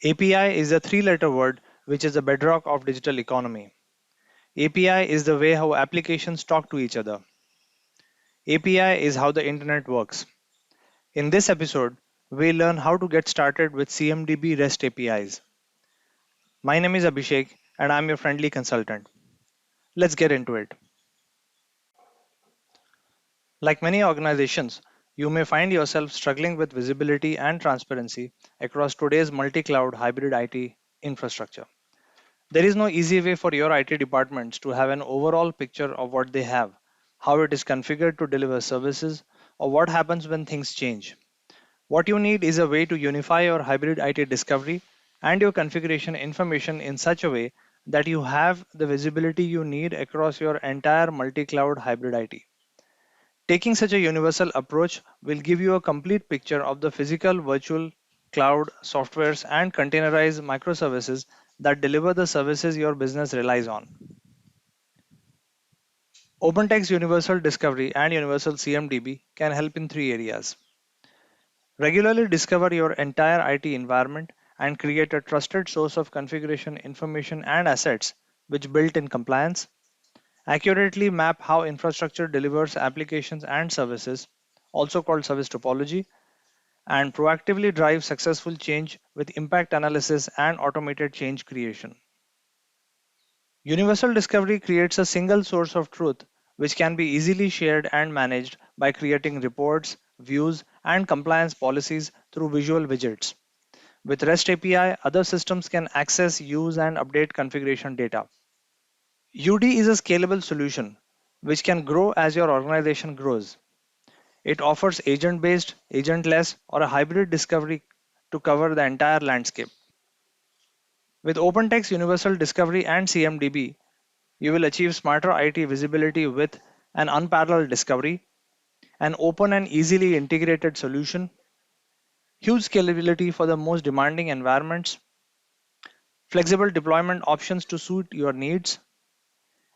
API is a three-letter word which is the bedrock of digital economy. API is the way how applications talk to each other. API is how the internet works. In this episode, we'll learn how to get started with CMDB REST APIs. My name is Abhishek and I'm your friendly consultant. Let's get into it. Like many organizations, you may find yourself struggling with visibility and transparency across today's multi-cloud hybrid IT infrastructure. There is no easy way for your IT departments to have an overall picture of what they have, how it is configured to deliver services, or what happens when things change. What you need is a way to unify your hybrid IT discovery and your configuration information in such a way that you have the visibility you need across your entire multi-cloud hybrid IT. Taking such a universal approach will give you a complete picture of the physical, virtual, cloud, softwares, and containerized microservices that deliver the services your business relies on. OpenText Universal Discovery and Universal CMDB can help in three areas. Regularly discover your entire IT environment and create a trusted source of configuration information and assets which built in compliance. Accurately map how infrastructure delivers applications and services, also called service topology, and proactively drive successful change with impact analysis and automated change creation. Universal discovery creates a single source of truth which can be easily shared and managed by creating reports, views, and compliance policies through visual widgets. With REST API, other systems can access, use, and update configuration data. UD is a scalable solution which can grow as your organization grows. It offers agent based, agentless, or a hybrid discovery to cover the entire landscape. With OpenText Universal Discovery and CMDB, you will achieve smarter IT visibility with an unparalleled discovery, an open and easily integrated solution, huge scalability for the most demanding environments, flexible deployment options to suit your needs,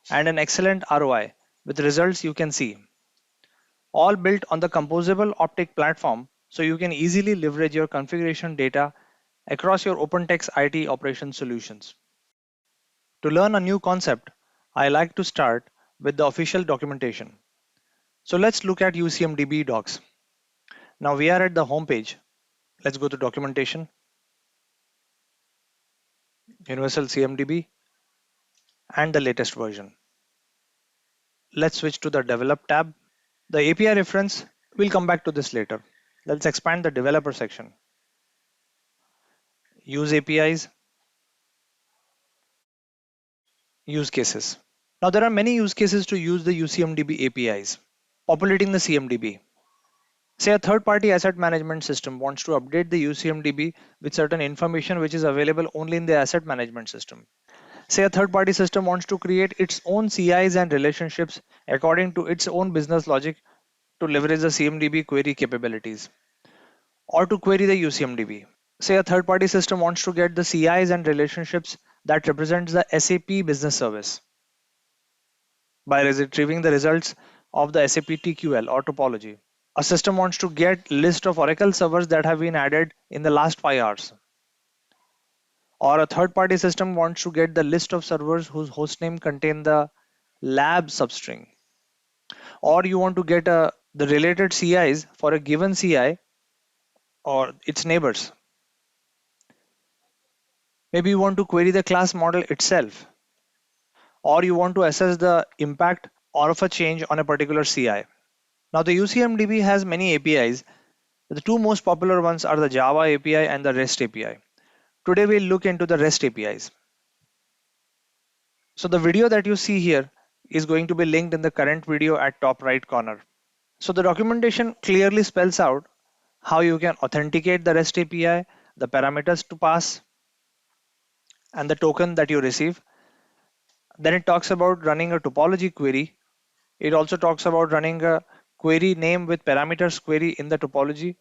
and an excellent ROI with results you can see. All built on the composable optic platform so you can easily leverage your configuration data across your OpenText IT operation solutions. To learn a new concept, I like to start with the official documentation. So let's look at UCMDB docs. Now we are at the home page. Let's go to documentation, Universal CMDB, and the latest version. Let's switch to the develop tab. The API reference, we'll come back to this later. Let's expand the developer section. Use APIs, use cases. Now there are many use cases to use the UCMDB APIs. Populating the CMDB. Say a third-party asset management system wants to update the UCMDB with certain information which is available only in the asset management system. Say a third-party system wants to create its own CIs and relationships according to its own business logic to leverage the CMDB query capabilities or to query the UCMDB. Say a third-party system wants to get the CIs and relationships that represents the SAP business service by retrieving the results of the SAP TQL or topology. A system wants to get list of Oracle servers that have been added in the last 5 hours. Or a third-party system wants to get the list of servers whose hostname contain the lab substring. Or you want to get the related CIs for a given CI or its neighbors. Maybe you want to query the class model itself. Or you want to assess the impact or of a change on a particular CI. Now the UCMDB has many APIs. The two most popular ones are the Java API and the REST API. Today we'll look into the REST APIs. So the video that you see here is going to be linked in the current video at top right corner. So the documentation clearly spells out how you can authenticate the REST API, the parameters to pass, and the token that you receive. Then it talks about running a topology query. It also talks about running a query name with parameters query in the topology.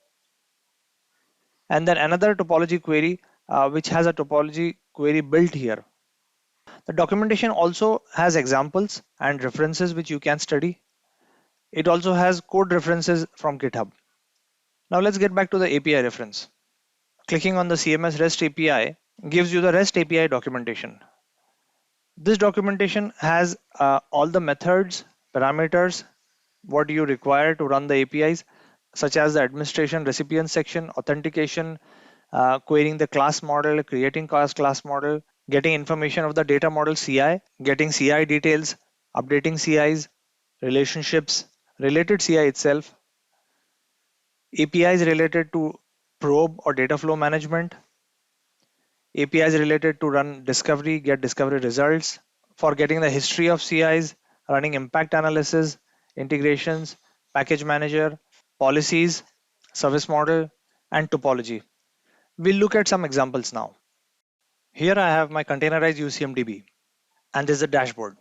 And then another topology query which has a topology query built here. The documentation also has examples and references which you can study. It also has code references from GitHub. Now let's get back to the API reference. Clicking on the CMS REST API gives you the REST API documentation. This documentation has all the methods, parameters, what you require to run the APIs, such as the administration recipient section, authentication, querying the class model, creating class model, getting information of the data model CI, getting CI details, updating CIs, relationships, related CI itself, APIs related to probe or data flow management, APIs related to run discovery, get discovery results, for getting the history of CIs, running impact analysis, integrations, package manager, policies, service model, and topology. We'll look at some examples now. Here I have my containerized UCMDB, and this is the dashboard.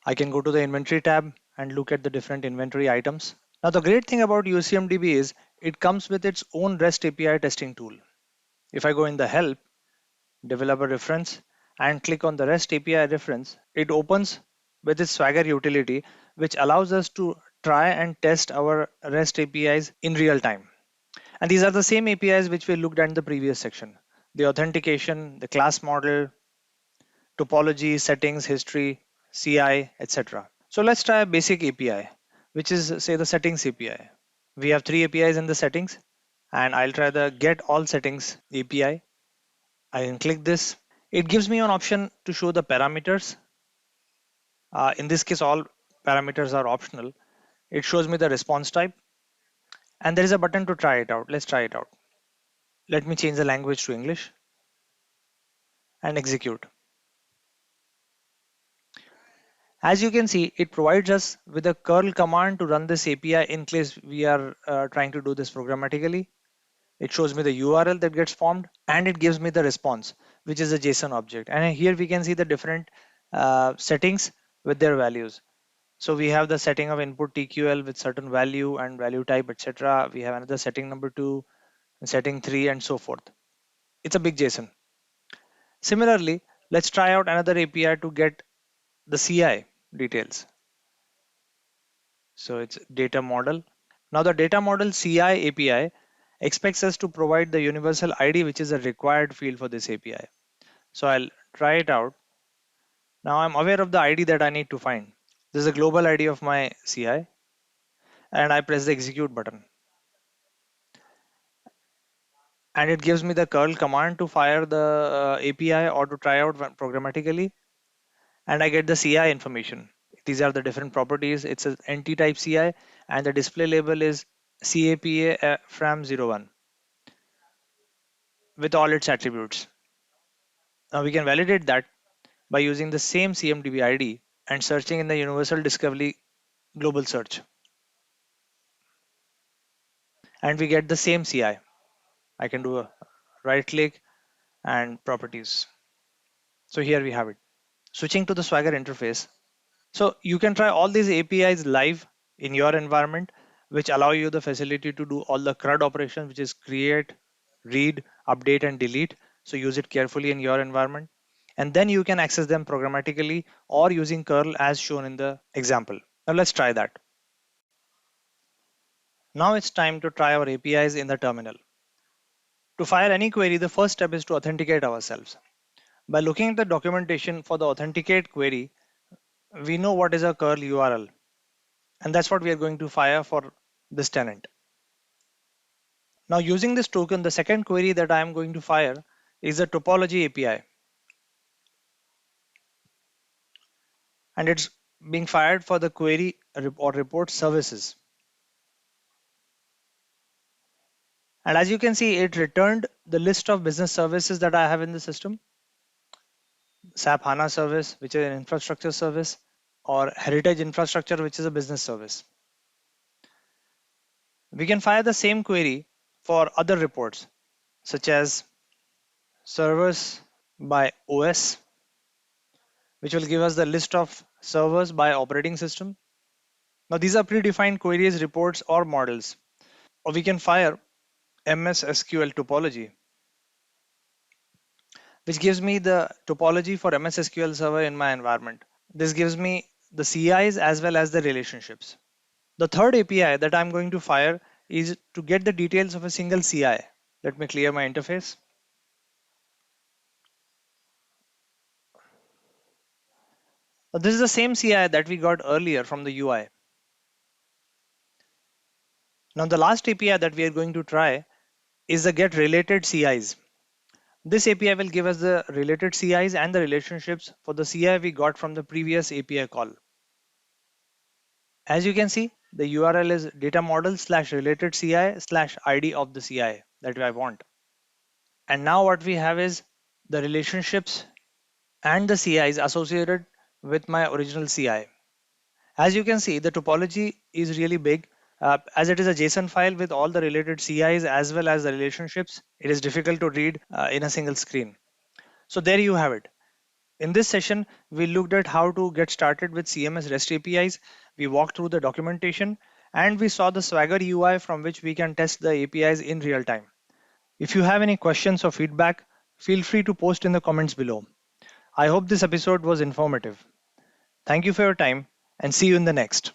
I can go to the inventory tab and look at the different inventory items. Now, the great thing about UCMDB is it comes with its own REST API testing tool. If I go in the help, developer reference, and click on the REST API reference, it opens with its Swagger utility, which allows us to try and test our REST APIs in real time. And these are the same APIs which we looked at in the previous section. The authentication, the class model, topology, settings, history, CI, etc. So let's try a basic API, which is say the settings API. We have three APIs in the settings, and I'll try the get all settings API. I can click this. It gives me an option to show the parameters. In this case, all parameters are optional. It shows me the response type, and there is a button to try it out. Let's try it out. Let me change the language to English and execute. As you can see, it provides us with a curl command to run this API in case we are trying to do this programmatically. It shows me the URL that gets formed, and it gives me the response, which is a JSON object. And here we can see the different settings with their values. So we have the setting of input TQL with certain value and value type, etc. We have another setting number 2, setting 3, and so forth. It's a big JSON. Similarly, let's try out another API to get the CI details. So it's data model. Now the data model CI API expects us to provide the universal ID, which is a required field for this API. So I'll try it out. Now I'm aware of the ID that I need to find. This is a global ID of my CI, and I press the execute button. And it gives me the curl command to fire the API or to try out programmatically, and I get the CI information. These are the different properties. It's an NT type CI, and the display label is CAPA FRAM01 with all its attributes. Now we can validate that by using the same CMDB ID and searching in the Universal Discovery Global Search. And we get the same CI. I can do a right click and properties. So here we have it. Switching to the Swagger interface. So you can try all these APIs live in your environment, which allow you the facility to do all the CRUD operations, which is create, read, update, and delete. So use it carefully in your environment. And then you can access them programmatically or using curl as shown in the example. Now let's try that. Now it's time to try our APIs in the terminal. To fire any query, the first step is to authenticate ourselves. By looking at the documentation for the authenticate query, we know what is a curl URL. And that's what we are going to fire for this tenant. Now using this token, the second query that I am going to fire is the topology API. And it's being fired for the query or report services. And as you can see, it returned the list of business services that I have in the system. SAP HANA service, which is an infrastructure service, or heritage infrastructure, which is a business service. We can fire the same query for other reports, such as servers by OS, which will give us the list of servers by operating system. Now these are predefined queries, reports, or models. Or we can fire MS SQL topology, which gives me the topology for MS SQL server in my environment. This gives me the CIs as well as the relationships. The third API that I'm going to fire is to get the details of a single CI. Let me clear my interface. This is the same CI that we got earlier from the UI. Now the last API that we are going to try is the get related CIs. This API will give us the related CIs and the relationships for the CI we got from the previous API call. As you can see, the URL is data model slash related CI slash ID of the CI that I want. And now what we have is the relationships and the CIs associated with my original CI. As you can see, the topology is really big. As it is a JSON file with all the related CIs as well as the relationships, it is difficult to read in a single screen. So there you have it. In this session, we looked at how to get started with CMS REST APIs. We walked through the documentation and we saw the Swagger UI from which we can test the APIs in real time. If you have any questions or feedback, feel free to post in the comments below. I hope this episode was informative. Thank you for your time and see you in the next.